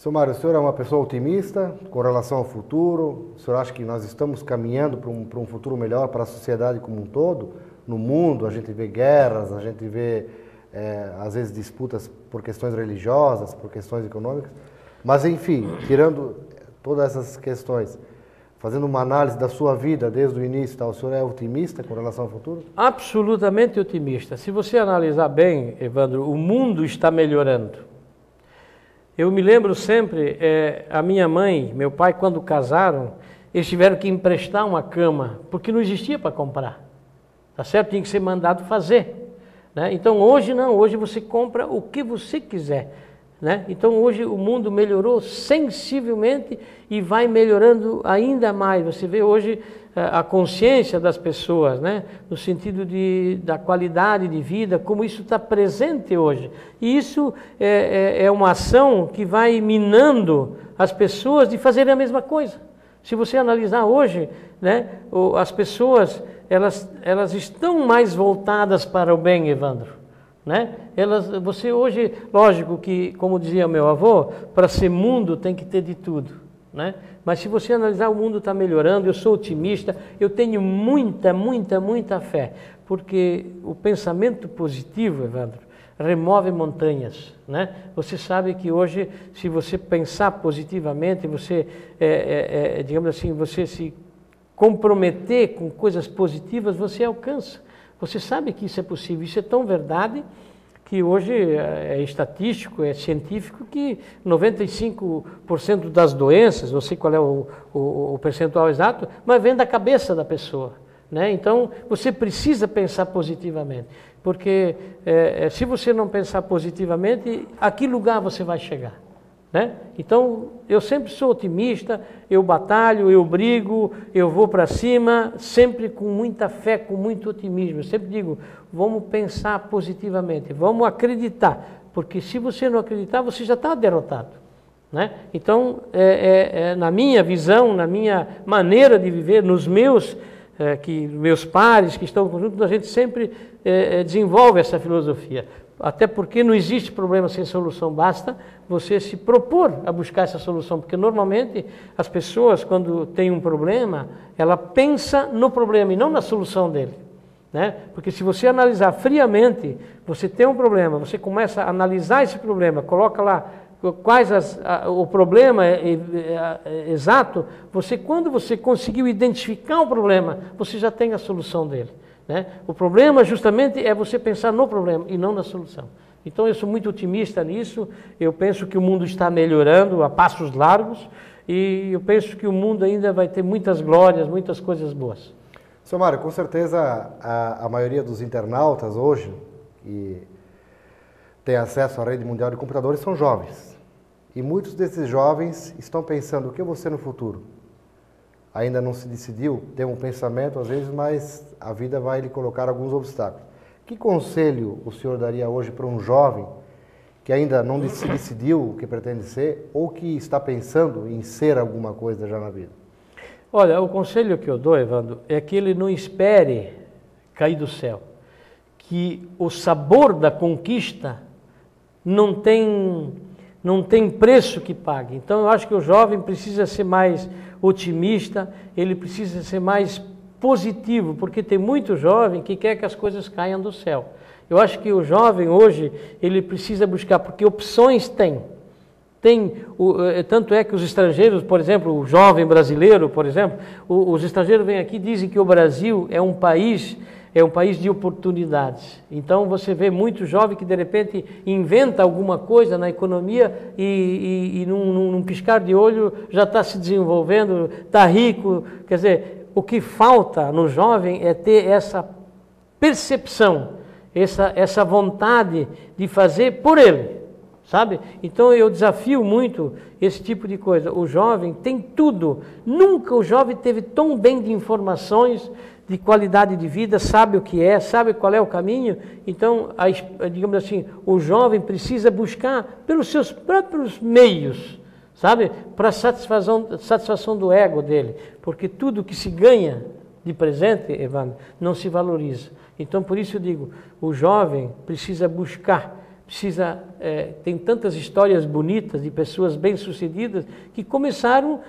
Seu Mário, o senhor é uma pessoa otimista com relação ao futuro? O senhor acha que nós estamos caminhando para um futuro melhor para a sociedade como um todo? No mundo, a gente vê guerras, a gente vê, às vezes, disputas por questões religiosas, por questões econômicas. Mas, enfim, tirando todas essas questões, fazendo uma análise da sua vida desde o início, tá? O senhor é otimista com relação ao futuro? Absolutamente otimista. Se você analisar bem, Evandro, o mundo está melhorando. Eu me lembro sempre, a minha mãe, meu pai, quando casaram, eles tiveram que emprestar uma cama, porque não existia para comprar, tá certo? Tinha que ser mandado fazer, né? Então hoje não, hoje você compra o que você quiser, né? Então hoje o mundo melhorou sensivelmente e vai melhorando ainda mais. Você vê hoje a consciência das pessoas, né? No sentido da qualidade de vida, como isso está presente hoje. E isso é uma ação que vai minando as pessoas de fazerem a mesma coisa. Se você analisar hoje, né? As pessoas, elas estão mais voltadas para o bem, Evandro, né? Você hoje, lógico que, como dizia meu avô, para ser mundo tem que ter de tudo, né? Mas se você analisar, o mundo está melhorando, eu sou otimista, eu tenho muita fé, porque o pensamento positivo, Evandro, remove montanhas, né? Você sabe que hoje, se você pensar positivamente, você, digamos assim, você se comprometer com coisas positivas, você alcança. Você sabe que isso é possível, isso é tão verdade que hoje é estatístico, é científico, que 95% das doenças, não sei qual é o percentual exato, mas vem da cabeça da pessoa, né? Então, você precisa pensar positivamente, porque se você não pensar positivamente, a que lugar você vai chegar, né? Então, eu sempre sou otimista, eu batalho, eu brigo, eu vou para cima, sempre com muita fé, com muito otimismo. Eu sempre digo, vamos pensar positivamente, vamos acreditar, porque se você não acreditar, você já está derrotado, né? Então, na minha visão, na minha maneira de viver, nos meus pares que estão juntos, a gente sempre desenvolve essa filosofia. Até porque não existe problema sem solução, basta você se propor a buscar essa solução, porque normalmente as pessoas, quando têm um problema, ela pensa no problema e não na solução dele, né? Porque se você analisar friamente, você tem um problema, você começa a analisar esse problema, coloca lá quais o problema exato, quando você conseguiu identificar o problema, você já tem a solução dele, né? O problema justamente é você pensar no problema e não na solução. Então eu sou muito otimista nisso, eu penso que o mundo está melhorando a passos largos e eu penso que o mundo ainda vai ter muitas glórias, muitas coisas boas. Seu Mário, com certeza a maioria dos internautas hoje que tem acesso à rede mundial de computadores são jovens. E muitos desses jovens estão pensando o que eu vou ser no futuro. Ainda não se decidiu, tem um pensamento às vezes, mas a vida vai lhe colocar alguns obstáculos. Que conselho o senhor daria hoje para um jovem que ainda não se decidiu o que pretende ser ou que está pensando em ser alguma coisa já na vida? Olha, o conselho que eu dou, Evandro, é que ele não espere cair do céu, que o sabor da conquista não tem preço que pague. Então eu acho que o jovem precisa ser mais otimista, ele precisa ser mais positivo, porque tem muito jovem que quer que as coisas caiam do céu. Eu acho que o jovem hoje, ele precisa buscar, porque opções tem. Tanto é que os estrangeiros, por exemplo, o jovem brasileiro, por exemplo, os estrangeiros vêm aqui e dizem que o Brasil é um país de oportunidades. Então você vê muito jovem que de repente inventa alguma coisa na economia e num piscar de olho já está se desenvolvendo, está rico. Quer dizer, o que falta no jovem é ter essa percepção, essa vontade de fazer por ele, sabe? Então eu desafio muito esse tipo de coisa. O jovem tem tudo. Nunca o jovem teve tão bem de informações, de qualidade de vida, sabe o que é, sabe qual é o caminho. Então, digamos assim, o jovem precisa buscar pelos seus próprios meios, sabe? Para satisfação do ego dele. Porque tudo que se ganha de presente, Evandro, não se valoriza. Então, por isso eu digo, o jovem precisa buscar, tem tantas histórias bonitas de pessoas bem-sucedidas que começaram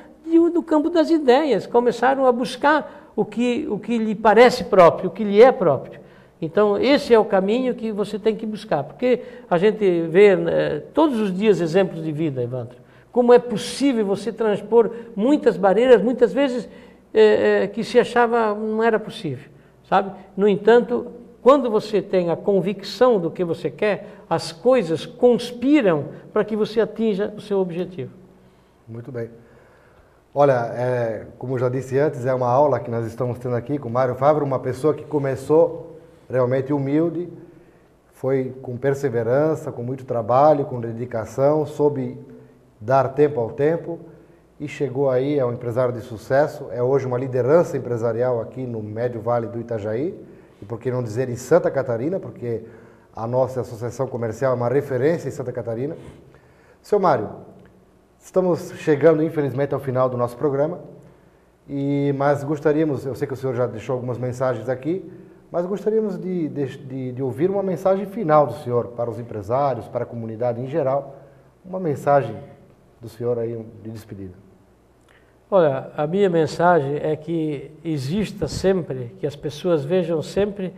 do campo das ideias, começaram a buscar o que lhe parece próprio, o que lhe é próprio. Então, esse é o caminho que você tem que buscar, porque a gente vê todos os dias exemplos de vida, Evandro. Como é possível você transpor muitas barreiras, muitas vezes que se achava não era possível, sabe? No entanto, quando você tem a convicção do que você quer, as coisas conspiram para que você atinja o seu objetivo. Muito bem. Olha, como eu já disse antes, é uma aula que nós estamos tendo aqui com o Mário Fávero, uma pessoa que começou realmente humilde, foi com perseverança, com muito trabalho, com dedicação, soube dar tempo ao tempo e chegou aí, é um empresário de sucesso, é hoje uma liderança empresarial aqui no Médio Vale do Itajaí, e por que não dizer em Santa Catarina, porque a nossa associação comercial é uma referência em Santa Catarina. Seu Mário, estamos chegando infelizmente ao final do nosso programa, mas gostaríamos, eu sei que o senhor já deixou algumas mensagens aqui, mas gostaríamos de ouvir uma mensagem final do senhor para os empresários, para a comunidade em geral, uma mensagem do senhor aí de despedida. Olha, a minha mensagem é que exista sempre, que as pessoas vejam sempre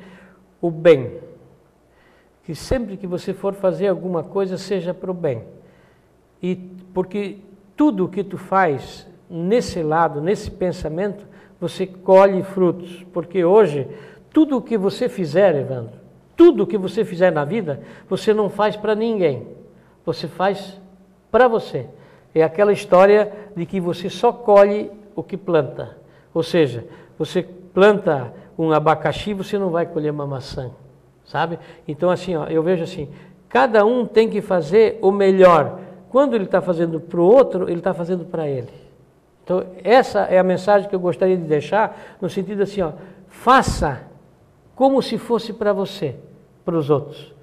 o bem. Que sempre que você for fazer alguma coisa, seja para o bem. E porque tudo o que tu faz nesse lado, nesse pensamento, você colhe frutos. Porque hoje, tudo o que você fizer, Evandro, tudo o que você fizer na vida, você não faz para ninguém. Você faz para você. É aquela história de que você só colhe o que planta. Ou seja, você planta um abacaxi, você não vai colher uma maçã, sabe? Então assim, eu vejo assim, cada um tem que fazer o melhor. Quando ele está fazendo para o outro, ele está fazendo para ele. Então essa é a mensagem que eu gostaria de deixar, no sentido assim, faça como se fosse para você, para os outros.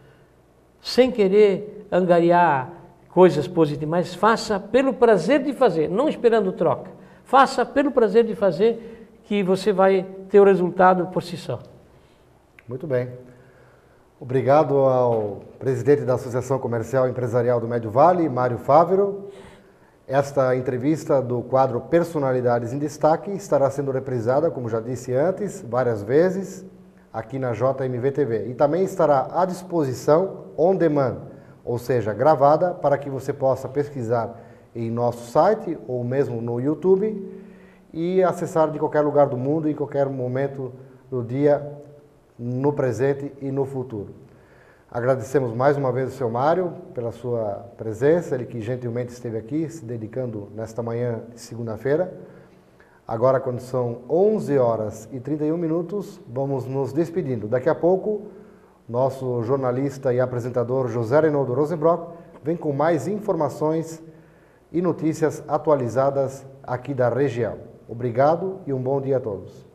Sem querer angariar coisas positivas, mas faça pelo prazer de fazer, não esperando troca. Faça pelo prazer de fazer, que você vai ter o resultado por si só. Muito bem. Obrigado ao presidente da Associação Comercial e Empresarial do Médio Vale, Mário Fávero. Esta entrevista do quadro Personalidades em Destaque estará sendo reprisada, como já disse antes, várias vezes, aqui na JMV TV. E também estará à disposição on demand, ou seja, gravada, para que você possa pesquisar em nosso site ou mesmo no YouTube e acessar de qualquer lugar do mundo, em qualquer momento do dia, no presente e no futuro. Agradecemos mais uma vez o seu Mário pela sua presença, ele que gentilmente esteve aqui, se dedicando nesta manhã de segunda-feira. Agora, quando são 11 horas e 31 minutos, vamos nos despedindo. Daqui a pouco, nosso jornalista e apresentador José Reinaldo Rosenbrock vem com mais informações e notícias atualizadas aqui da região. Obrigado e um bom dia a todos.